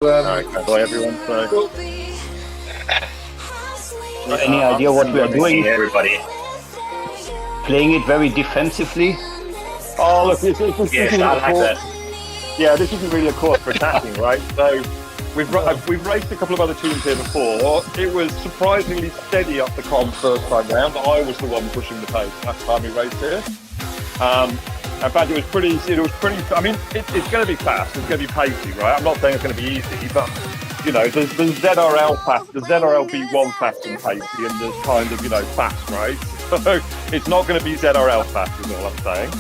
Alright, hi everyone. So, Any idea what we are doing? Everybody. Playing it very defensively. Oh, look, this isn't I like that. Yeah, this isn't really a course for attacking, right? So we've raced a couple of other teams here before. It was surprisingly steady up the comp first time round, but I was the one pushing the pace last time we raced here. In fact, it was pretty. I mean, it's going to be fast. It's going to be pacey, right? I'm not saying it's going to be easy, but you know, there's ZRL fast, the ZRL B1 fast and pacey, and there's kind of fast, right? So it's not going to be ZRL fast, is all I'm saying.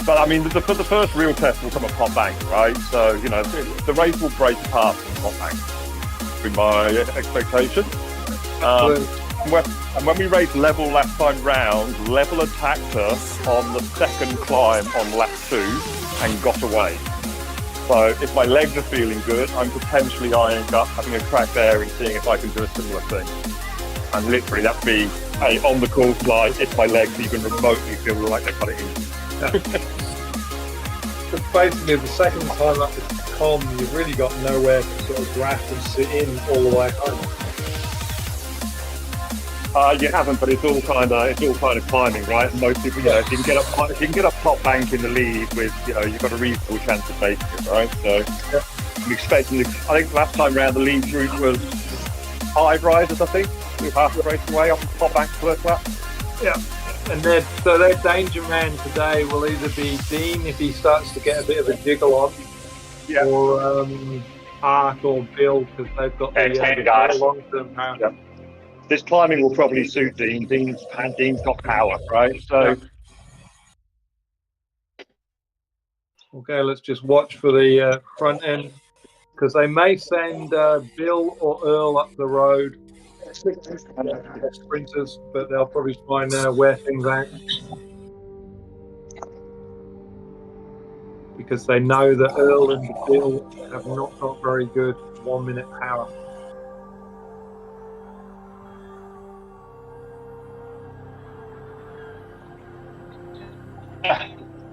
But I mean, the first real test will come at Pot Bank, right? So the race will break apart from Pot Bank, would be my expectation. And when we raced level last time round, level attacked us on the second climb on lap 2 and got away. So if my legs are feeling good, I'm potentially eyeing up having a crack there and seeing if I can do a similar thing. And literally that'd be on the course line if my legs even remotely feel like they've got it in. So basically the second time up the com, you've really got nowhere to sort of graft and sit in all the way home. You haven't, but it's all kind of climbing, right? And most people, if you can get up Top Bank in the lead with, you've got a reasonable chance of making it, right? So I'm expecting. I think last time round the lead route was 5 riders, I think, with half the race away off the Top Bank first lap. Yeah, and their danger man today will either be Dean if he starts to get a bit of a jiggle on, or Art or Bill because they've got the long-term power. Yeah. This climbing will probably suit Dean. Dean's got power, right? So, okay, let's just watch for the front end because they may send Bill or Earl up the road. Sprinters, but they'll probably try and wear things out because they know that Earl and Bill have not got very good 1-minute power.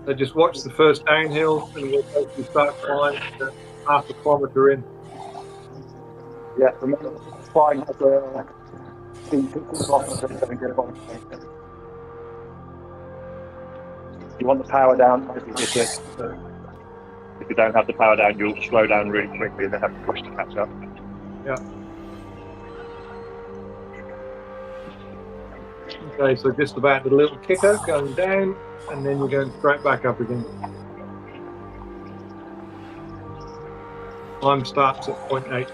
So just watch the first downhill and we'll hopefully start climbing half a kilometre in. Yeah, remember, fine has a you want the power down, if you don't have the power down, you'll slow down really quickly and then have to push to catch up. Yeah. Okay, so just about the little kicker going down, and then you're going straight back up again. Climb starts at 0.8.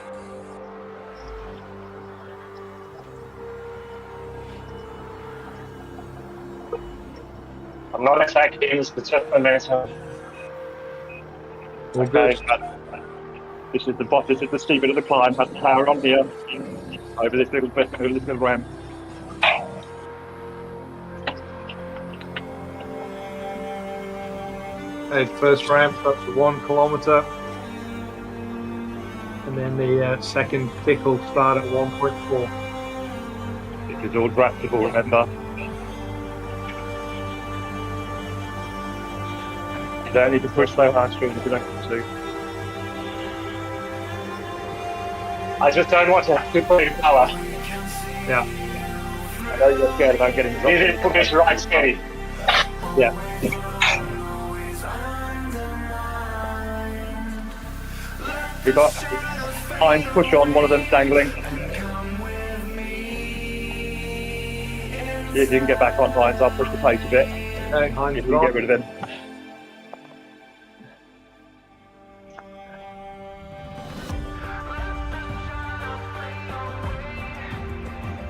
I'm not attacking this particular momentum. Okay. This is the steep bit of the climb. Has the power on here over this little ramp. Okay, first ramp up to 1 kilometre, and then the second tick will start at 1.4. It is all draftable, remember. You don't need to push so hard if you don't want to. I just don't want to have to put in power. Yeah. I know you're scared about getting You need to put this right steady. Yeah. We've got time push on, one of them dangling. If you can get back on Hines, I'll push the pace a bit. Okay, Hines if you can get rid of him.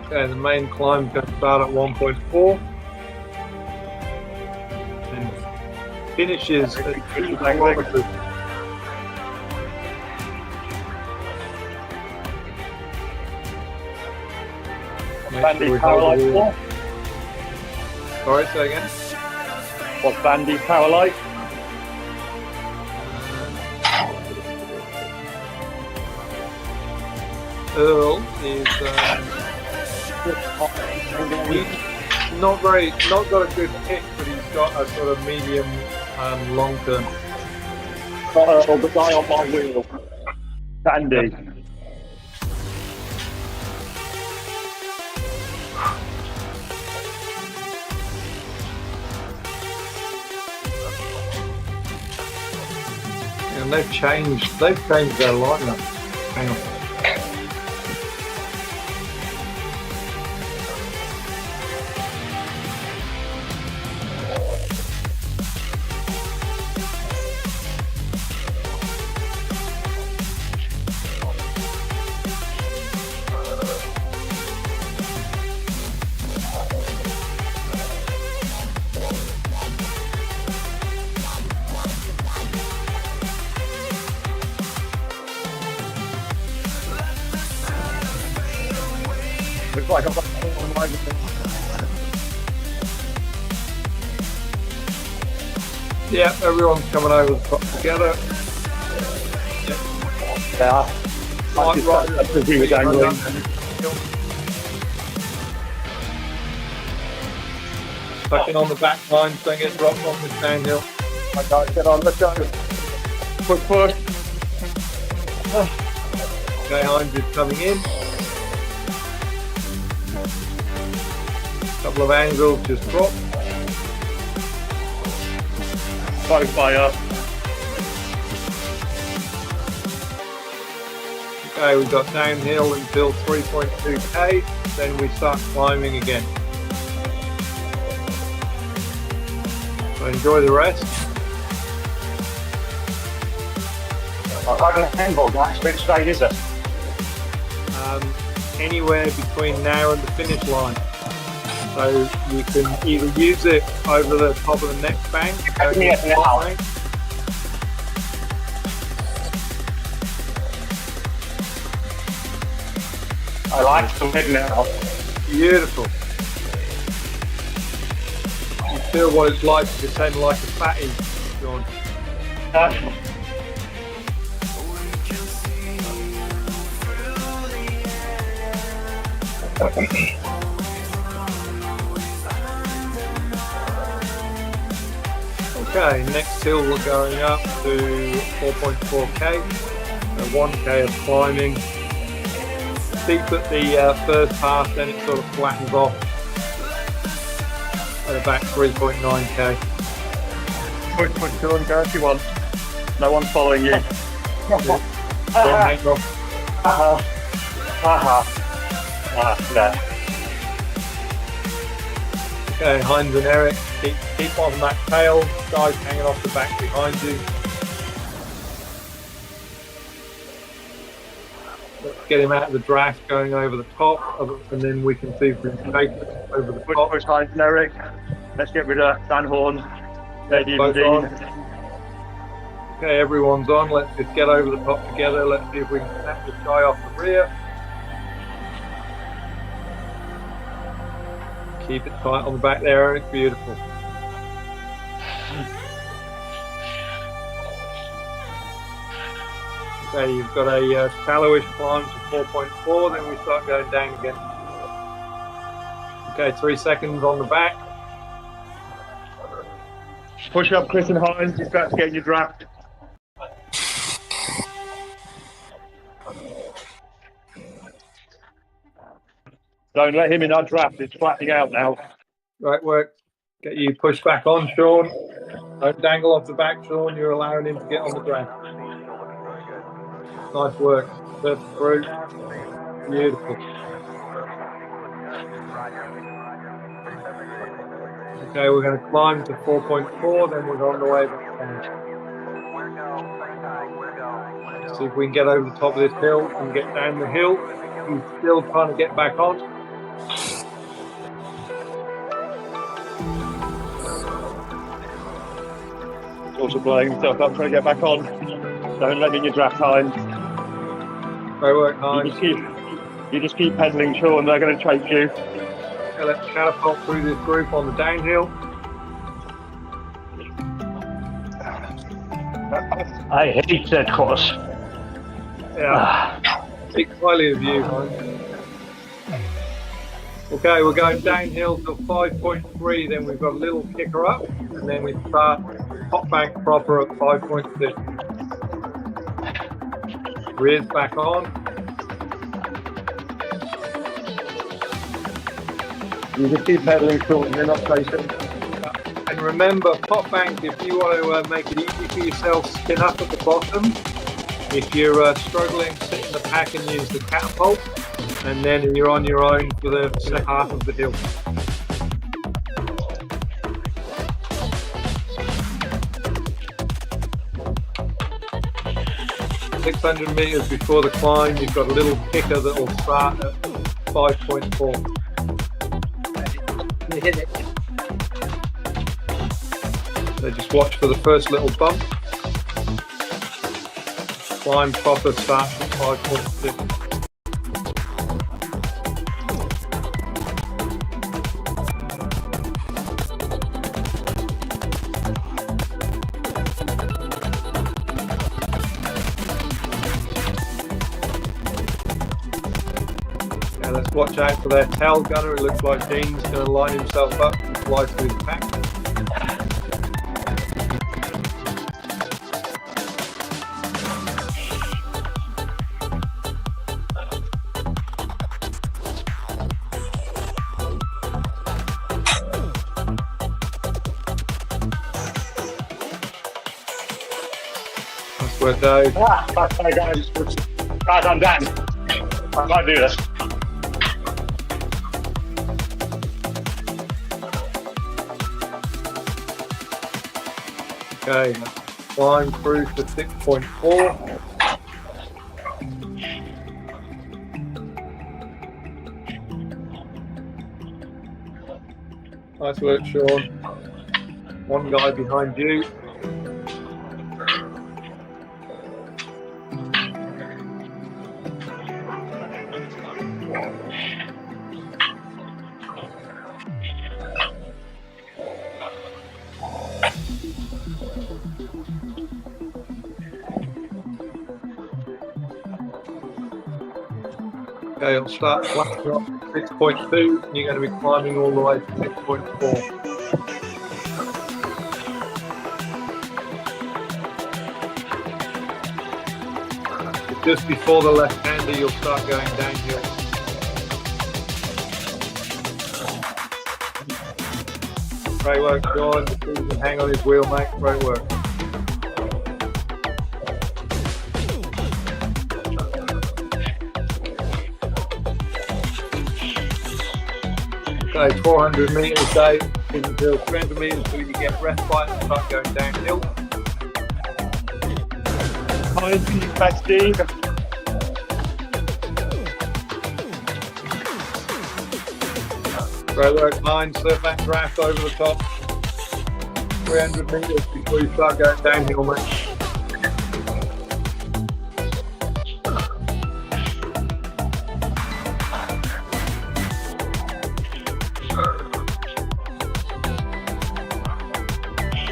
Okay, the main climb is going to start at 1.4 and finishes at 2 kilometres. Bandy power light for? Sorry, say again? What's Bandy power light? Earl is not got a good kick, but he's got a sort of medium long term. The guy on my wheel. Sandy. And they've changed their lineup. Hang on. Looks like I've got one line. Yeah, everyone's coming over the top together. Yeah. Right, He was angling. Tucking on the back line, so get dropped on this downhill. I got get on, let's go. Quick push. Okay, Hines is coming in. Couple of angles just dropped. Both fire. Okay, we've got downhill until 3.2k, then we start climbing again. So enjoy the rest. I don't handball, guys. Which stage is it? Anywhere between now and the finish line. So you can either use it over the top of the next bank. Yeah, now. Bank. I like the mid now. Beautiful. You feel what it's like to descend like a fatty, Sean. Okay, next hill we're going up to 4.4k, 1k of climbing. Steep at the first pass, then it sort of flattens off at about 3.9k. Push, Sean, go if you want. No one's following you. Don't hang off. No. Okay, Hines and Eric, keep on that tail, guys hanging off the back behind you. Let's get him out of the draft going over the top, and then we can see if we can take it over the top. Push Hines and Eric. Let's get rid of Dan Horn, Lady and Both Dean. on. Okay, everyone's on. Let's just get over the top together. Let's see if we can snap this guy off the rear. Keep it tight on the back there, Eric. Beautiful. Okay, you've got a shallowish climb to 4.4, then we start going down again. Okay, 3 seconds on the back. Push up Chris and Hines, he's about to get in your draft. Don't let him in our draft, it's flattening out now. Right work. Get you pushed back on, Sean. Don't dangle off the back, Sean. You're allowing him to get on the draft. Nice work. First through. Beautiful. Okay, we're going to climb to 4.4, then we're on the way back down. See if we can get over the top of this hill and get down the hill. He's still trying to get back on. Also blowing himself up, trying to get back on. Don't let him in your draft, Hines. Great work, Hines. You just keep pedaling, Sean, they're going to chase you. Okay, let's catapult through this group on the downhill. I hate that course. Yeah. Speak highly of you, Hines. Okay, we're going downhill to 5.3, then we've got a little kicker up, and then we start top bank proper at 5.6. Rears back on. You just keep pedaling short, you're not chasing. And remember, pot bank, if you want to make it easy for yourself, spin up at the bottom. If you're struggling, sit in the pack and use the catapult. And then you're on your own for the second half of the hill. .600 meters before the climb, you've got a little kicker that will start at 5.4. You hit it. So just watch for the first little bump. Climb proper starts at 5.6. Now let's watch out for their tail gunner. It looks like Dean's going to line himself up and fly through the pack. That's where Dave. Sorry, guys. Guys, I'm done. I can't do this. Okay, climb through to 6.4. Nice work, Sean. One guy behind you. Okay, it'll start flat drop 6.2 and you're going to be climbing all the way to 6.4. Just before the left-hander, you'll start going downhill. Great work, John. You can hang on his wheel, mate. Great work. Okay, 400 metres, Dave. Until 300 metres until you get respite and start going downhill. Behind you, fast Dean. Great work, 9, surf and draft over the top. 300 metres before you start going downhill, mate.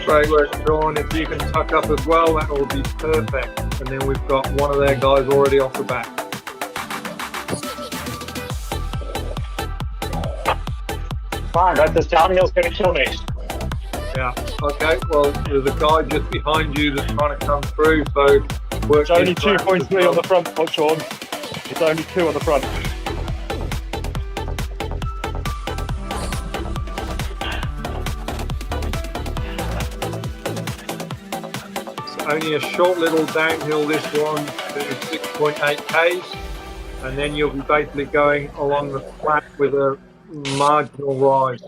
Great work, Sean. If you can tuck up as well, that will be perfect. And then we've got one of their guys already off the back. Fine, but this downhill's going to kill me. Yeah. Okay. Well, there's a guy just behind you that's trying to come through. So work. It's only 2.3 on the front, Sean. It's only 2 on the front. Only a short little downhill, this one to 6.8 Ks, and then you'll be basically going along the flat with a marginal rise.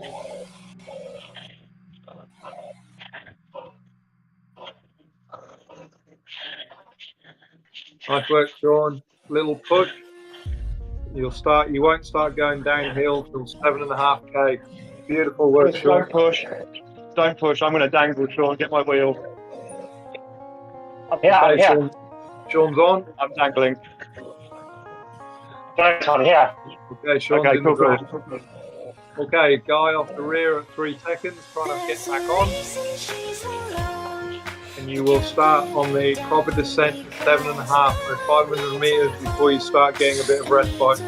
Nice work, Sean. Little push. You won't start going downhill till 7.5 K. Beautiful work, Sean. Don't push. Don't push. I'm going to dangle, Sean. Get my wheel. I'm here. Sean. Sean's on. I'm dangling. John's on here. Okay, Sean's Okay, in the cool. ground. Okay, guy off the rear at 3 seconds, trying to get back on. And you will start on the proper descent at 7.5 or 500 metres before you start getting a bit of respite.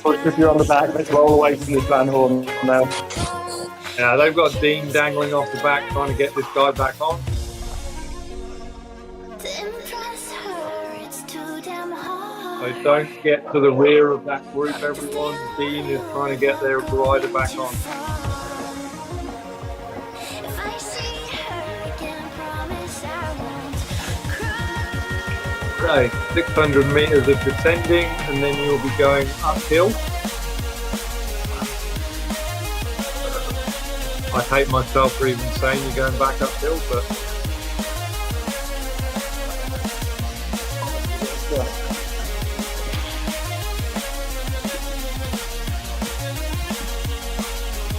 Push if you're on the back, let's roll away from this van horn now. Yeah, they've got Dean dangling off the back trying to get this guy back on. So don't get to the rear of that group, everyone. Dean is trying to get their rider back on. Okay, 600 meters of descending, and then you'll be going uphill. I hate myself for even saying you're going back uphill, but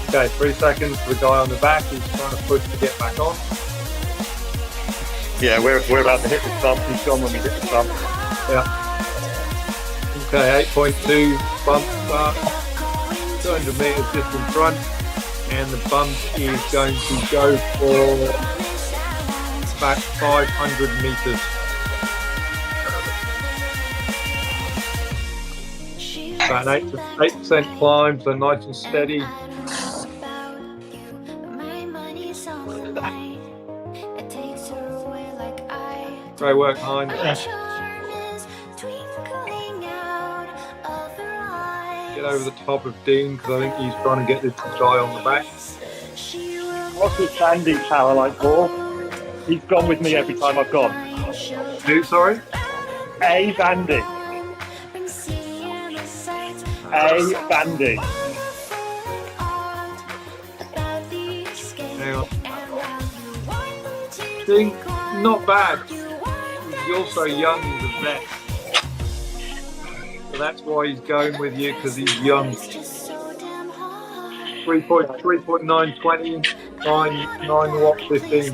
okay, 3 seconds for the guy on the back who's trying to push to get back on. Yeah, we're about to hit the stump. He's gone when we hit the stump. Yeah. Okay, 8.2 bump start, 200 meters just in front, and the bump is going to go for about 500 meters. About an 8% climb, so nice and steady. Great work, Hines. Get over the top of Dean, because I think he's trying to get this guy on the back. What's his Sandy power like for? He's gone with me every time I've gone. Who, sorry? A Bandy. A Bandy. Hang on. Dean, not bad. He's also young, he's a vet. So that's why he's going with you, because he's young. 3.920, 9 watt 15.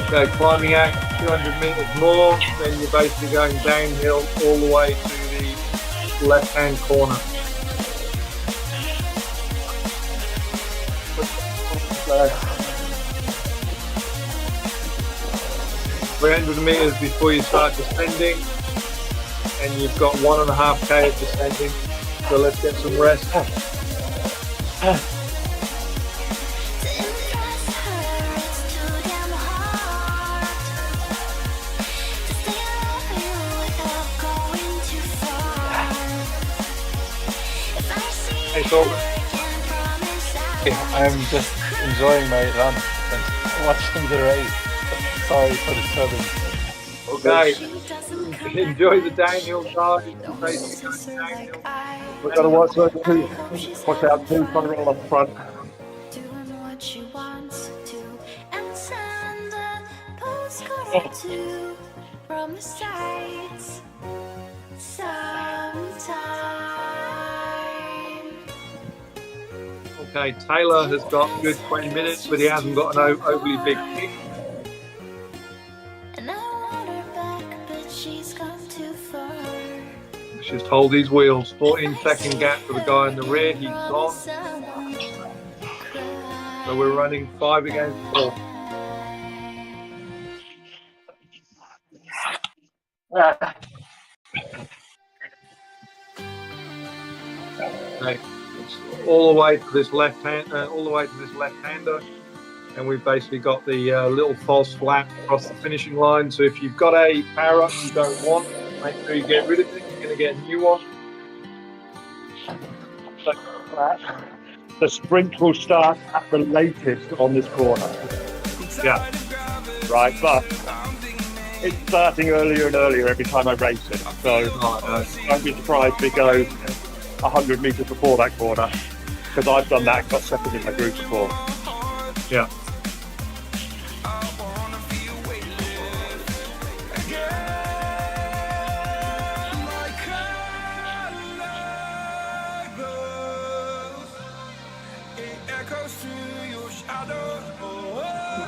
Okay, climbing out 200 meters more, then you're basically going downhill all the way to the left-hand corner. 300 meters before you start descending, and you've got 1.5k of descending, so let's get some rest. Hey, Corbin. I'm just enjoying my run and watching the race. Sorry for disturbing. Okay, enjoy the downhill side. We've got to watch those two. Watch out, two trying to roll up front. From the sides sometime. Okay, Taylor has got a good 20 minutes, but he hasn't got an overly big kick. And I want her back, but she's gone too far. Let's just hold these wheels. 14-second gap for the guy in the rear. He's on. So we're running 5 against 4. Okay. All the way to this left-hander, and we've basically got the little false flat across the finishing line. So if you've got a power up you don't want, make sure you get rid of it. You're going to get a new one. The sprint will start at the latest on this corner. Yeah. Right, but it's starting earlier and earlier every time I race it. So don't be surprised if it goes 100 metres before that corner, because I've done that, got second in my group before. Yeah.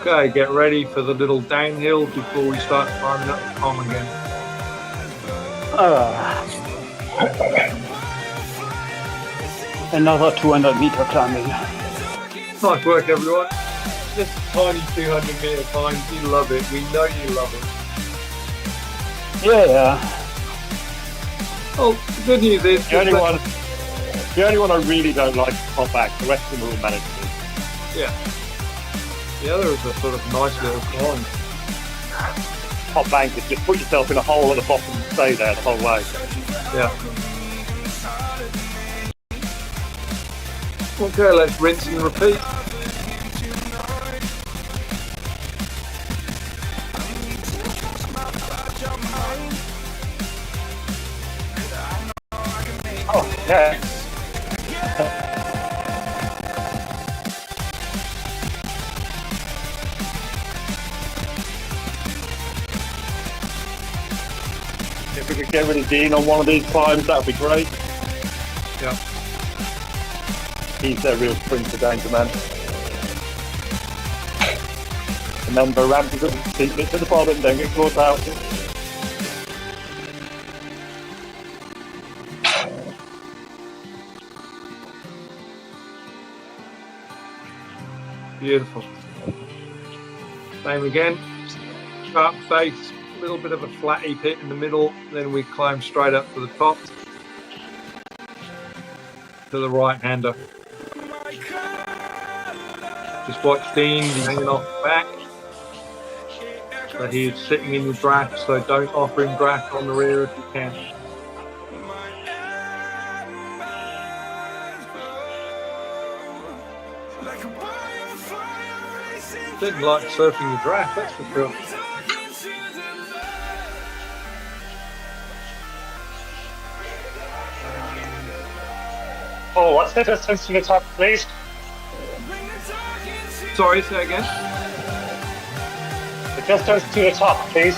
Okay, get ready for the little downhill before we start climbing up the column again. Another 200-meter climbing. Nice work, everyone. Just a tiny 200-meter climb. You love it. We know you love it. Yeah. Well, the good news is The only one I really don't like is Top Back. The rest of them are all manageable. yeah. The other is a sort of nice little climb. Top Bank is just put yourself in a hole at the bottom and stay there the whole way. Yeah. Okay, let's rinse and repeat. Oh, yeah. If we could get rid of Dean on one of these climbs, that would be great. Yeah. He's their real sprinter danger man. Remember, ramp is up, keep it to the bottom, don't get caught out. Beautiful. Same again. Sharp face, a little bit of a flatty pit in the middle, then we climb straight up to the top. To the right hander. Just watch Dean hanging off the back. So he's sitting in your draft, so don't offer him draft on the rear if you can. Didn't like surfing the draft, that's for sure. Oh, what's the distance to the top, please? Sorry, say again. The distance to the top, please.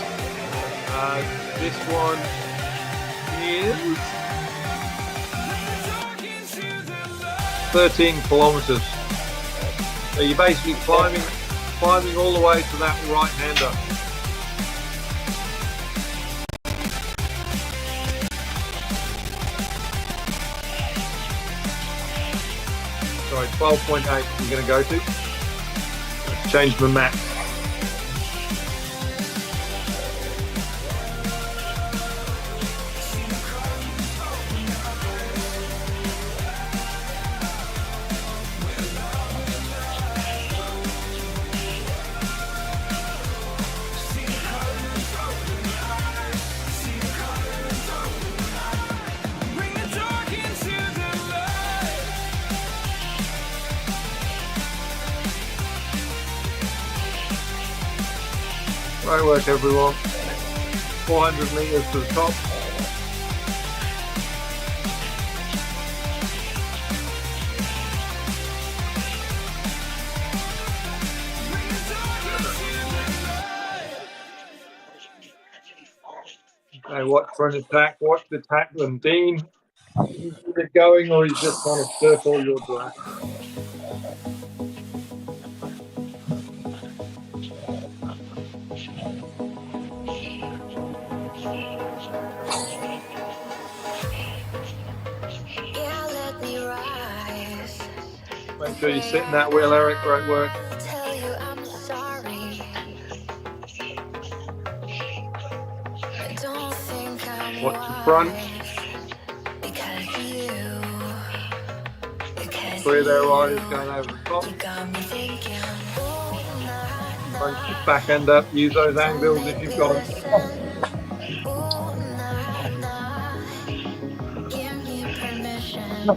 This one is 13 kilometers. So you're basically climbing all the way to that right hander. Sorry, 12.8 you're going to go to. Let's change my map. Great work, everyone. 400 meters to the top. Okay, watch for an attack. Watch the tackling. Dean, is it going or he's just trying to circle your draft? Yeah, let me rise. Make sure you sit in that wheel, Eric. Great work. Tell you I'm sorry. I don't think I'm Watch the front. because you Clear their eyes going over the top. got me thinking. Oh, nah, Punch the back end up. Use those angles if you've got them. oh, nah, nah. Give me permission.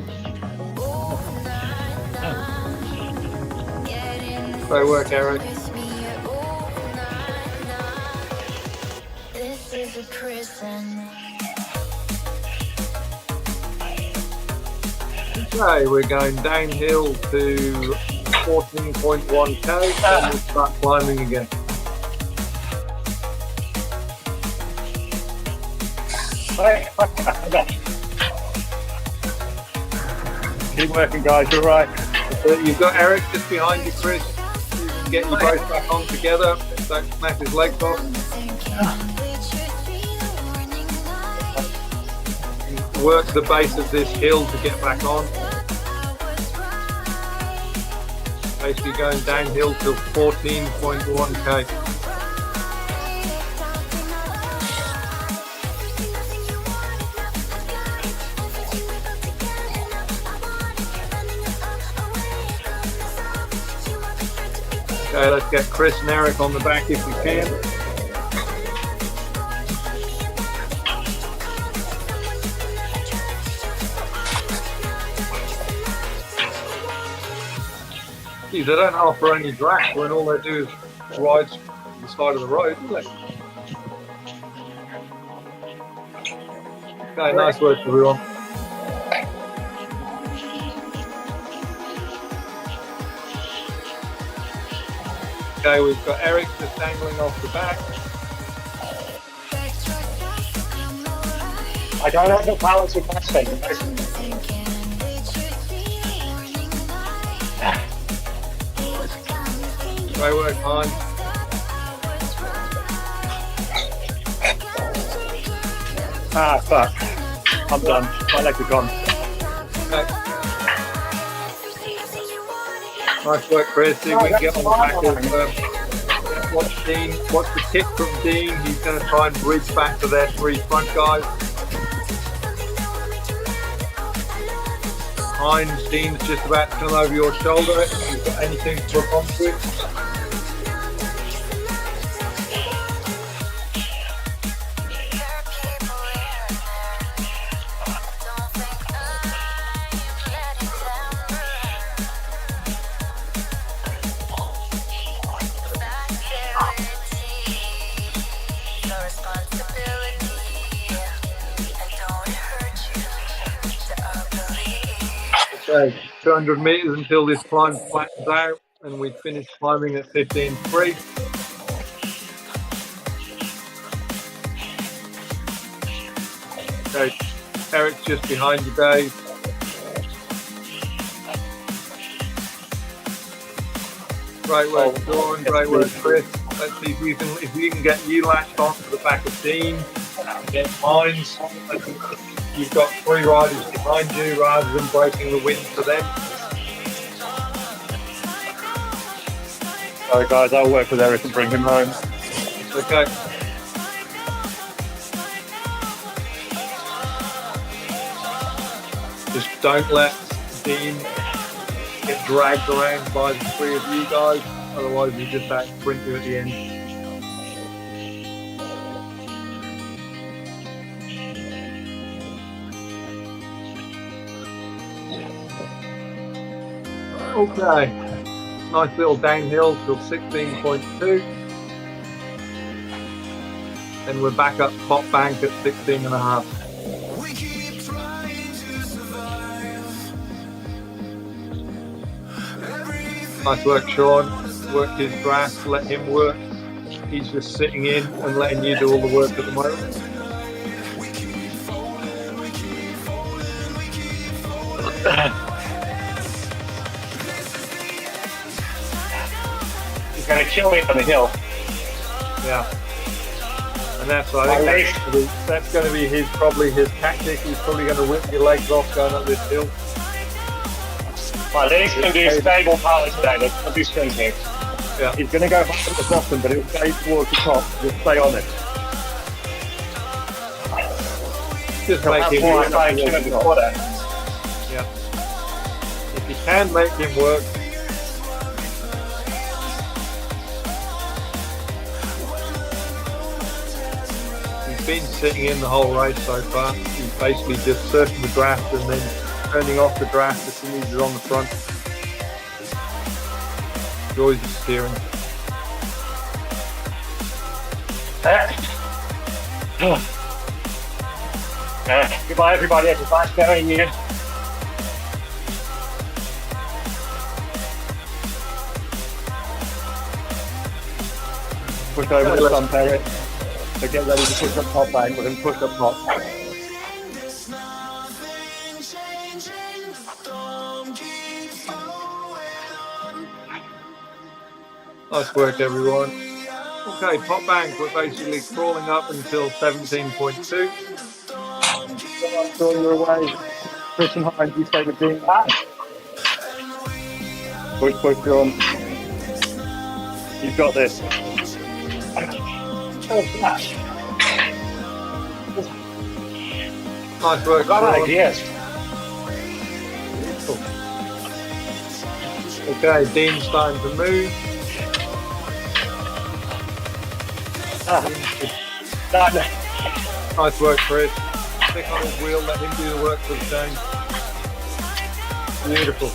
Oh, nah, nah. Get in Great work, Eric. with me. Oh, nah, nah. This is a prison. Okay, we're going downhill to 14.1k, and we'll start climbing again. Keep working, guys, you're right. So you've got Eric just behind you, Chris. You can get you both back on together. Don't smash his legs off. Work the base of this hill to get back on. Basically going downhill till 14.1k. Okay, let's get Chris and Eric on the back if we can. Geez, they don't offer any draft when all they do is ride the side of the road, do they? Okay, nice work, everyone. Okay, we've got Eric just dangling off the back. I don't have the balance with that thing. Great work, Hines. Ah, fuck. I'm done. My legs are gone. Okay. Nice work, Chris. See if we can get on the back of watch Dean. Watch the kick from Dean. He's going to try and bridge back to their three front guys. Hines, Dean's just about to come over your shoulder. If you've got anything to look onto. Okay, 200 meters until this climb flattens out, and we finish climbing at 15.3. Okay, Eric's just behind you, Dave. Great work, Sean. Great work, Chris. Let's see if you can get you latched onto the back of Dean. Get Hines. You've got three riders behind you rather than breaking the wind for them. Sorry guys, I'll work with Eric and bring him home. Okay. Just don't let Dean get dragged around by the three of you guys, otherwise we just out sprint you at the end. Okay, nice little downhill till 16.2, and we're back up top bank at 16.5. Nice work, Sean. Work his grass, let him work. He's just sitting in and letting you do all the work at the moment. He's going to kill me on the hill. Yeah. And that's, I think that's going to be probably his tactic. He's probably going to whip your legs off going up this hill. Well, then he's going to do stable power today. Let's not do sprinting. Yeah. He's going to go back at the bottom, but it'll stay towards the top. Just stay on it. Just make him work. Yeah. If you can make him work. He's been sitting in the whole race so far. He's basically just surfing the draft and then turning off the draft as soon as he's on the front. Enjoys the steering. Goodbye everybody, it's a nice going here. Push over the sun parrot. So get ready to push up top bank with him push up top. Nice work, everyone. Okay, top bank, we're basically crawling up until 17.2. So you're away. Chris and Hines, you stay with Dean. Push, John. You've got this. Nice work, Got Sean. ideas. Okay, Dean's starting to move. Done. Nice work, Chris. Stick on his wheel, let him do the work for the change. Beautiful.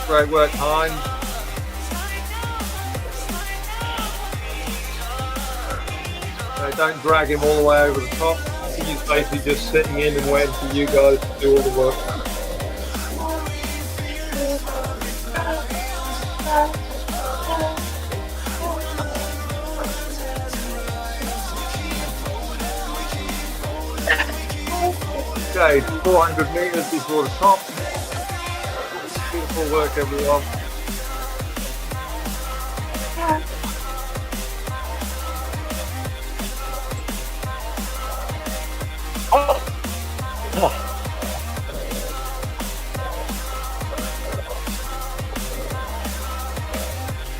Great work, Hines. So don't drag him all the way over the top. He's basically just sitting in and waiting for you guys to do all the work. Okay, 400 meters before the top. Beautiful work, everyone.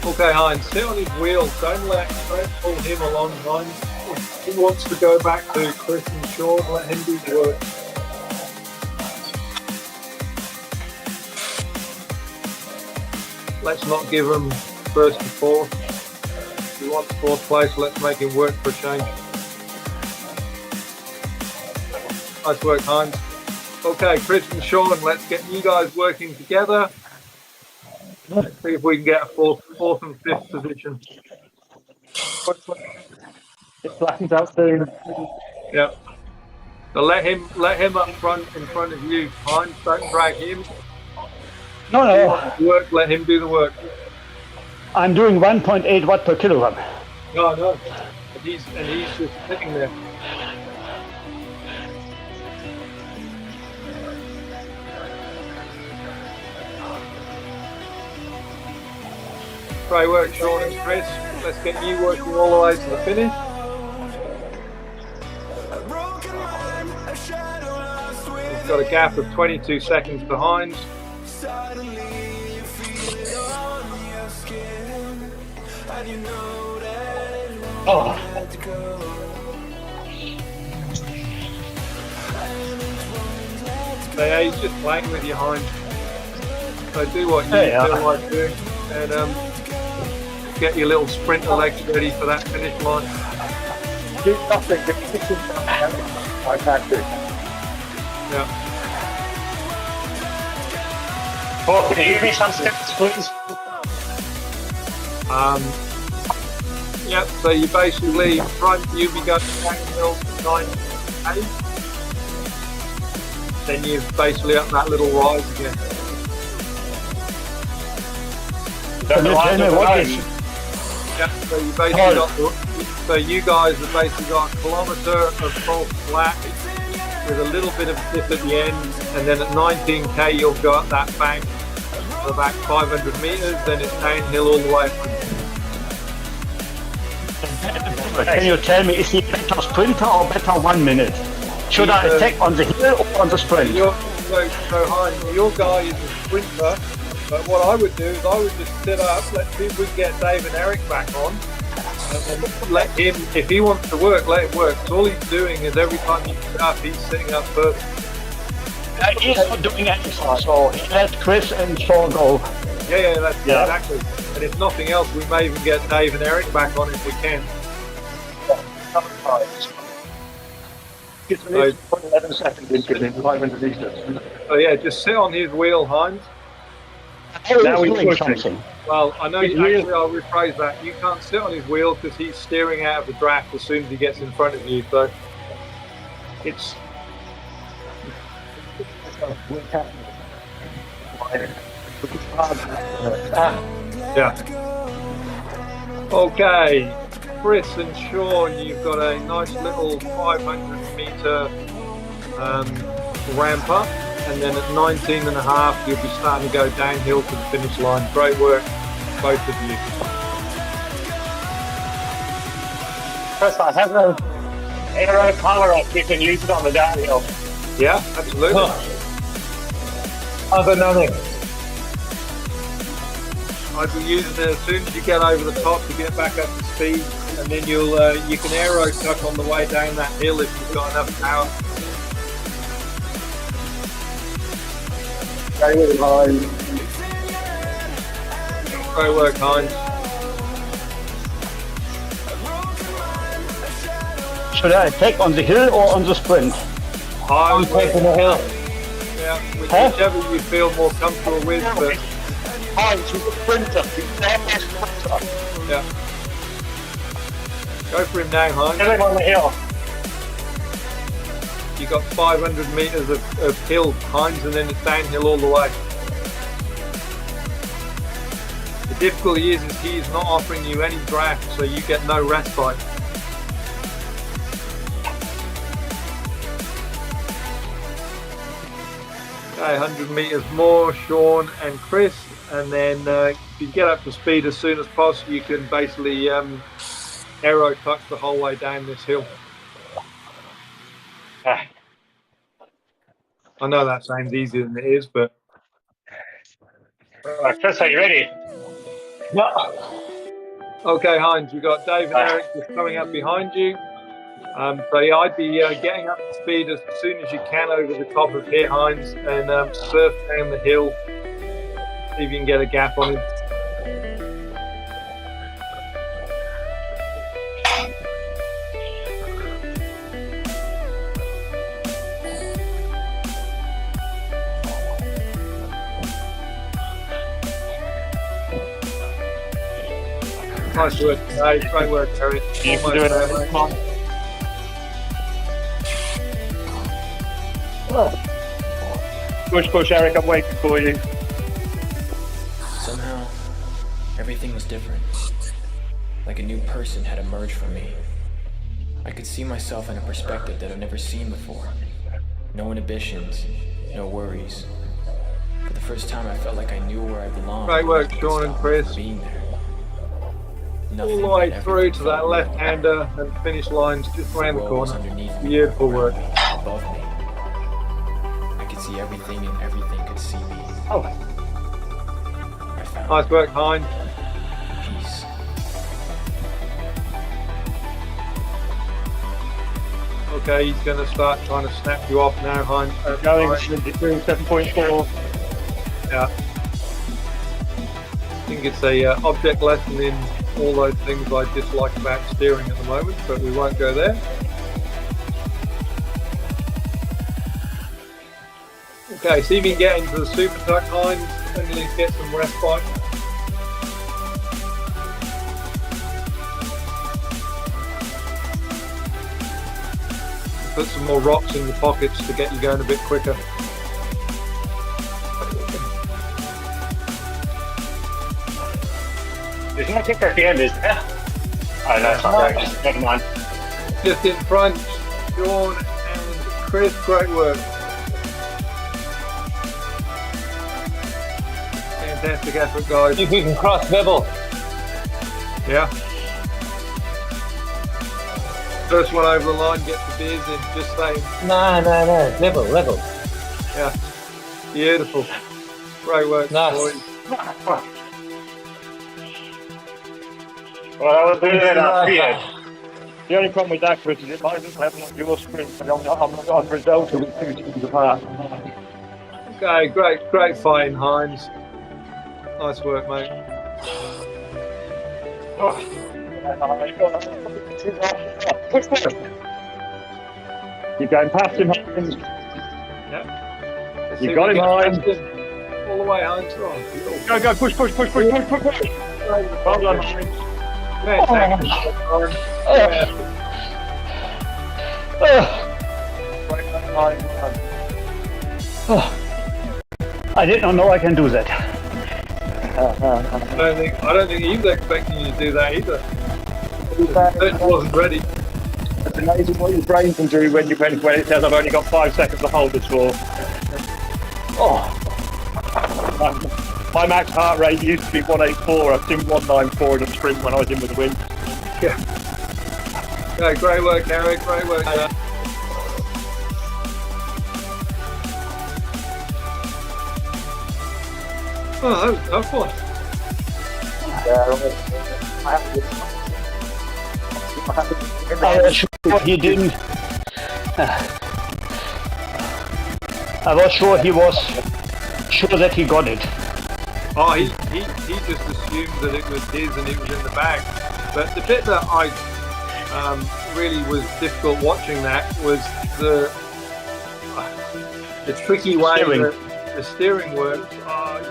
Okay, Hines, sit on his wheel. Don't pull him along, Hines. If he wants to go back to Chris and Sean, let him do the work. Let's not give him first to fourth. If he wants fourth place, let's make him work for a change. Nice work, Hines. Okay, Chris and Sean, let's get you guys working together. Let's see if we can get a fourth and fifth position. It flattens out soon. Yeah. So let him up front in front of you, Hines. Don't drag him. No, If he no. wants to work, let him do the work. I'm doing 1.8 watt per kilogram. No. And he's just sitting there. Great work, Sean and Chris. Let's get you working all the way to the finish. We've got a gap of 22 seconds behind. Oh, So yeah, he's just playing with you, Hines. So do what you Yeah. feel like doing, and get your little sprinter legs ready for that finish line. Do nothing. Just sit him down. I can't do. Yeah. Paul, can you give me some steps, please? Yep, so you basically front, you'll be going downhill 9.8. Then you're basically up that little rise again. Can you tell me what is... Yeah, so you basically so you guys have basically got a kilometre of false flat with a little bit of dip at the end, and then at 19k you'll go up that bank for about 500 metres, then it's downhill all the way. Can you tell me, is he better sprinter or better 1 minute? Should I attack on the hill or on the sprint? So Hines, your guy is a sprinter, but what I would do is I would just sit up, let's see if we can get Dave and Eric back on, and let him, if he wants to work, let him work. So all he's doing is every time you sit up, he's sitting up first. He's not doing anything, so he let Chris and Sean go. Yeah, that's exactly. And if nothing else, we may even get Dave and Eric back on if we can. Gives me 11 seconds into it, 500 meters. So yeah, just sit on his wheel, Hines. Now he's doing pushing. something. Well, I know, His actually, wheel- I'll rephrase that. You can't sit on his wheel because he's steering out of the draft as soon as he gets in front of you. So it's yeah. Okay, Chris and Sean, you've got a nice little 500 meter ramp up, and then at 19 and a half you'll be starting to go downhill to the finish line. Great work, both of you. Chris, I have an aero collar up. You can use it on the downhill. Yeah, absolutely. Other nothing. I'd be using it as soon as you get over the top to get back up to speed, and then you can aero tuck on the way down that hill if you've got enough power. Stay with him, Hines. Great work, Hines. Should I attack on the hill or on the sprint? I'm taking the hill. Yeah, whichever you feel more comfortable with, but Hines, he's a sprinter. He's not a sprinter. yeah. Go for him now, Hines. Get him on the hill. You got 500 meters of hill, Hines, and then it's downhill all the way. The difficulty is he's not offering you any draft, so you get no respite. Okay, 100 meters more, Sean and Chris, and then if you get up to speed as soon as possible, you can basically aero touch the whole way down this hill. Ah. I know that sounds easier than it is, but Right, Chris, are you ready? No. okay, Heinz, we've got Dave and Eric just coming up behind you. So yeah, I'd be getting up to speed as soon as you can over the top of here, Heinz, and surf down the hill. See if you can get a gap on him. Nice work, Dave. Great work, Eric. You can do it, Eric. Come on. Push, Eric. I'm waiting for you. Somehow, everything was different. Like a new person had emerged from me. I could see myself in a perspective that I've never seen before. No inhibitions, no worries. For the first time, I felt like I knew where I belonged. Great work, Nothing Sean could and stop me Chris. from being there. All Nothing the way but through everything to that felt left-hander and finish lines just around the real. The world was corner. underneath me, Beautiful work. around me, above me. I could see everything and everything could see me. Oh. I found Nice work, Heinz. peace. Okay, he's going to start trying to snap you off now, Heinz. Going Right. to 7.4. Yeah. I think it's a object lesson in all those things I dislike about steering at the moment, but we won't go there. Okay, see if you can get into the super tuck, Heinz, and at least get some respite. Put some more rocks in the pockets to get you going a bit quicker. There's no kicker at the end, is there? Oh, no, it's not there. Never mind. Just in front, Sean and Chris, great work. Fantastic effort, guys. Think we can cross Bibble? Yeah. First one over the line, get the beers in, just saying. No, Bibble. Yeah. Beautiful. Great work, Nice. boys. Well, I was doing it up here. The only problem with that, Chris, is it might just level up your sprint, but I'm resulting with 2 seconds apart. Okay, great fighting, Heinz. Nice work, mate. You're going past him, Hines. Yeah. Let's see You if got we him, can Heinz. catch him. All the way, Heinz. Oh, Go, push. Well done, Hines. fantastic, Heinz. I did not know I can do that. I don't think he was expecting you to do that either. It wasn't ready. It's amazing what your brain can do when it says I've only got 5 seconds to hold this for. My max heart rate used to be 184. I've seen 194 in a sprint when I was in with the wind. Yeah. Okay, great work, Eric. Great work. Oh, that was a tough one. I was sure he didn't. I was sure he was sure that he got it. Oh, he just assumed that it was his and it was in the bag. But the bit that I really was difficult watching that was the tricky way that the steering works.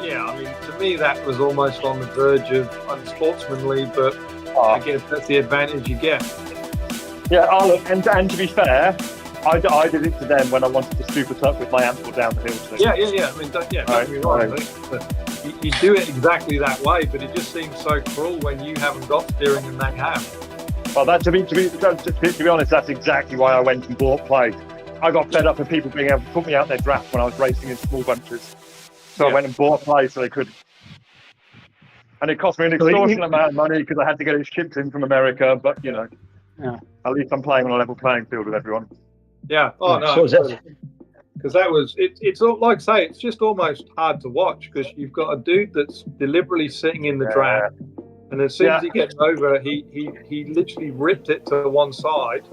Yeah, I mean, to me that was almost on the verge of unsportsmanly, but I guess that's the advantage you get. Yeah, look, and to be fair, I did it to them when I wanted to super tuck with my ankle down the hill. So. Yeah. I mean, don't get me wrong. You do it exactly that way, but it just seems so cruel when you haven't got steering and they have. Well, to be honest, that's exactly why I went and bought plates. I got fed up with people being able to put me out their draft when I was racing in small bunches. So I went and bought plates so they could. And it cost me an extortionate amount of money because I had to get it shipped in from America. But, you know, at least I'm playing on a level playing field with everyone. Yeah. Oh, no. Because that was, it's like I say, it's just almost hard to watch because you've got a dude that's deliberately sitting in the draft. And as soon as he gets over, he literally ripped it to one side.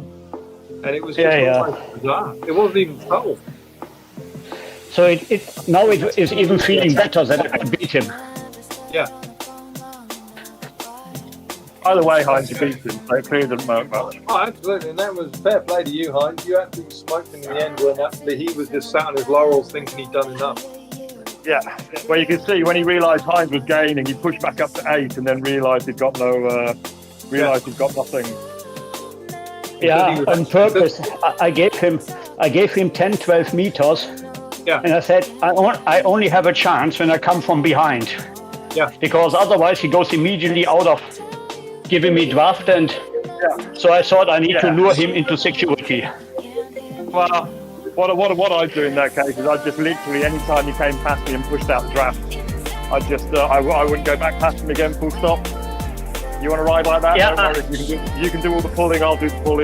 And it was just almost bizarre. It wasn't even subtle. So now it is even feeling better that I could beat him. Yeah. Either way, Heinz, you beat him, so it clearly doesn't work much. Oh, absolutely. And that was fair play to you, Heinz. You absolutely smoked him in the end when actually he was just sat on his laurels thinking he'd done enough. Yeah. Well, you can see when he realised Heinz was gaining, he pushed back up to 8 and then realised he'd got he'd got nothing. Yeah, on purpose. I gave him 10, 12 meters. Yeah. And I said, I only have a chance when I come from behind. Yeah. Because otherwise he goes immediately out of giving me draft, and so I thought I need to lure him into security. Well, what I do in that case is I just literally, anytime he came past me and pushed out the draft, I just I wouldn't go back past him again, full stop. You want to ride like that? Yeah. No worries. You can do all the pulling, I'll do the pulling.